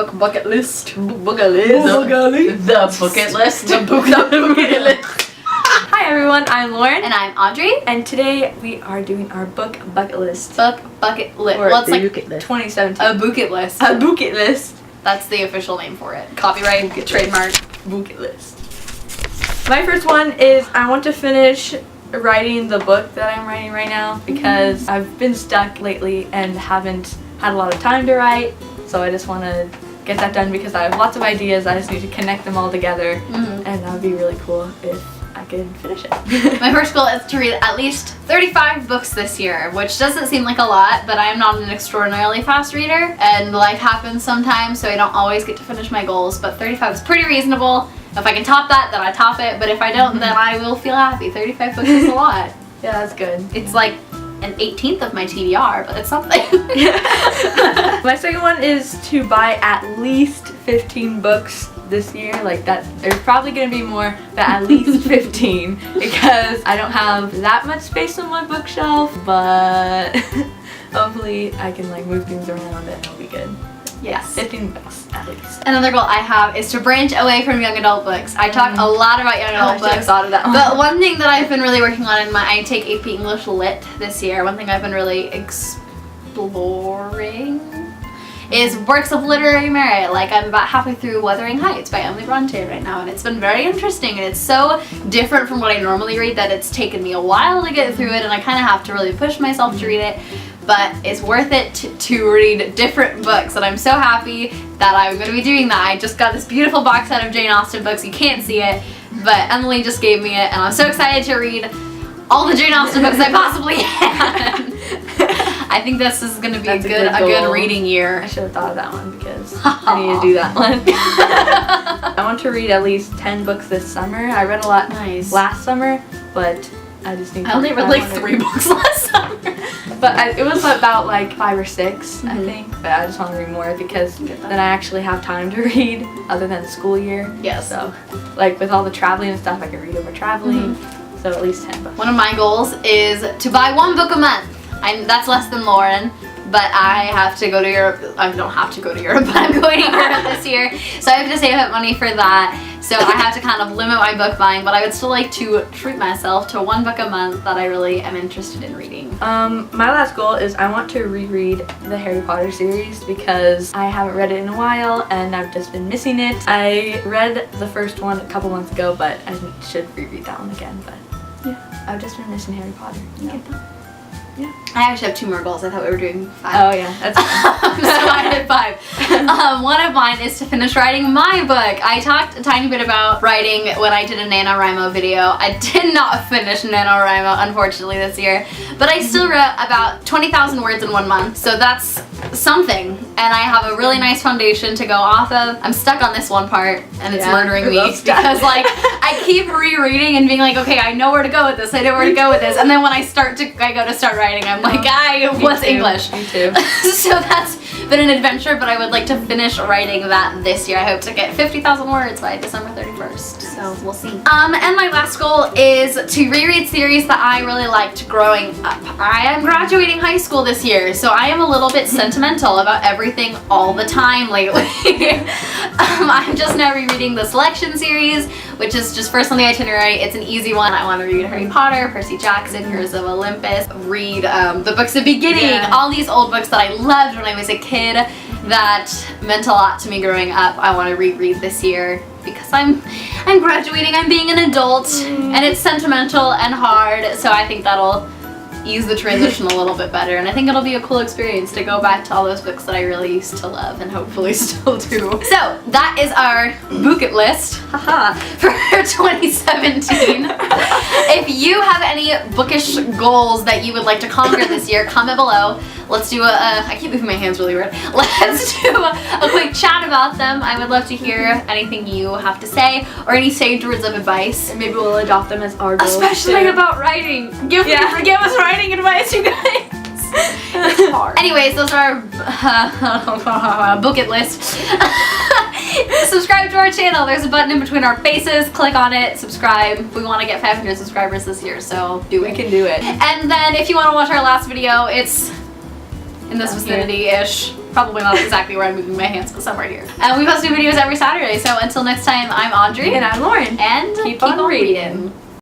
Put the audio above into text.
bucket list. Bucket list. The bucket list. The bucket list. Hi everyone, I'm Lauren. And I'm Audrey. And today we are doing our book bucket list. Book bucket list. Or well, it's like 2017. a bucket list. A bucket list. That's the official name for it. Copyright, trademark. Bucket list. My first one is I want to finish writing the book that I'm writing right now because I've been stuck lately and haven't had a lot of time to write. So I just want to get that done because I have lots of ideas. I just need to connect them all together, and that would be really cool if I could finish it. My first goal is to read at least 35 books this year, which doesn't seem like a lot, but I am not an extraordinarily fast reader, and life happens sometimes, so I don't always get to finish my goals, but 35 is pretty reasonable. If I can top that, then I top it, but if I don't, then I will feel happy. 35 books is a lot. Yeah, that's good. It's like an 18th of my TBR, but it's something. My second one is to buy at least 15 books this year. Like that, there's probably going to be more, but at least 15 because I don't have that much space on my bookshelf, but hopefully I can like move things around and it'll be good. Yes. 15 books at least. Another goal I have is to branch away from young adult books. I talk a lot about young adult I books, thought of that one. but one thing that I've been really working on in I take AP English Lit this year, one thing I've been really exploring is works of literary merit. Like I'm about halfway through Wuthering Heights by Emily Bronte right now, and it's been very interesting, and it's so different from what I normally read that it's taken me a while to get through it, and I kind of have to really push myself to read it. But it's worth it to read different books, and I'm so happy that I'm going to be doing that. I just got this beautiful box set of Jane Austen books. You can't see it, but Emily just gave me it, and I'm so excited to read all the Jane Austen books I possibly can. I think this is going to be a good reading year. I should have thought of that one because I need to do that one. I want to read at least 10 books this summer. I read a lot last summer, but I just need to. I only read like 3 books last summer. But it was about like 5 or 6, I think. But I just want to read more because then I actually have time to read other than the school year. Yes. So, like with all the traveling and stuff, I can read over traveling. So at least 10 books. One of my goals is to buy 1 book a month. That's less than Lauren, but I have to go to Europe. I don't have to go to Europe, but I'm going to Europe this year. So I have to save up money for that. So I have to kind of limit my book buying, but I would still like to treat myself to 1 book a month that I really am interested in reading. My last goal is I want to reread the Harry Potter series because I haven't read it in a while and I've just been missing it. I read the first one a couple months ago, but I should reread that one again. But yeah, I've just been missing Harry Potter. Yeah. I actually have 2 more goals. I thought we were doing 5. Oh yeah, that's fine. So I had 5. One of mine is to finish writing my book. I talked a tiny bit about writing when I did a NaNoWriMo video. I did not finish NaNoWriMo, unfortunately, this year, but I still wrote about 20,000 words in 1 month, so that's something, and I have a really nice foundation to go off of. I'm stuck on this one part, and it's murdering me because like I keep rereading and being like, okay, I know where to go with this, I know where to go with this, and then when I go to start writing, I'm like, what's English? Me too. So that's been an adventure, but I would like to finish writing that this year. I hope to get 50,000 words by December 31st, so we'll see. And my last goal is to reread series that I really liked growing up. I am graduating high school this year, so I am a little bit sentimental about everything all the time lately. I'm just now rereading the Selection series, which is just first on the itinerary. It's an easy one. I want to read Harry Potter, Percy Jackson, Heroes of Olympus, read the books of beginning, all these old books that I loved when I was a kid that meant a lot to me growing up. I want to reread this year because I'm graduating, I'm being an adult, and it's sentimental and hard, so I think that'll ease the transition a little bit better, and I think it'll be a cool experience to go back to all those books that I really used to love and hopefully still do. So that is our Booket List for 2017. If you have any bookish goals that you would like to conquer this year, comment below. Let's do I keep moving my hands really weird. Let's do a quick chat about them. I would love to hear anything you have to say or any sage words of advice. And maybe we'll adopt them as our goals. Especially about writing. Give us writing advice, you guys. It's hard. Anyways, those are our Booket List. Subscribe to our channel. There's a button in between our faces. Click on it. Subscribe. We want to get 500 subscribers this year, so do it. We can do it. And then if you want to watch our last video, it's in this vicinity-ish. Probably not exactly where I'm moving my hands, but somewhere here. And we post new videos every Saturday, so until next time, I'm Audrey. And I'm Lauren. And keep on reading.